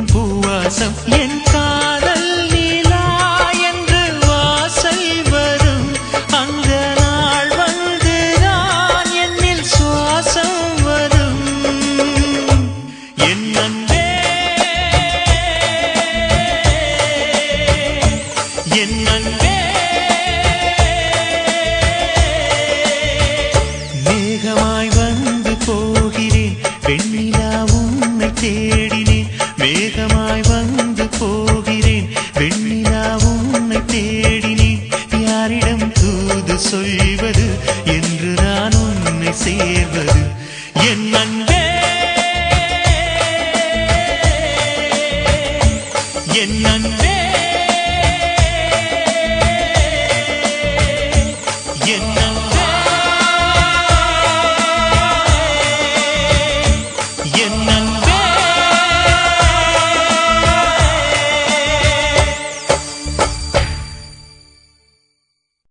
எங்கும் பூவாசம் என் காதல் நீலா என்று வாசல் வரும் அந்த நாள் வந்து நான் என்னில் சுவாசம் வரும் என் அன்பே என் அன்பே மேகமாய் வந்து போகிறேன் வெண்ணிலா உன்னை தேடினேன் மேகமாய் வந்து போகிறேன் வெண்ணிலா உன்னை தேடினேன் யாரிடம் தூது சொல்வது என்று நான் உன்னை சேர்வது என் அன்பே என் அன்பே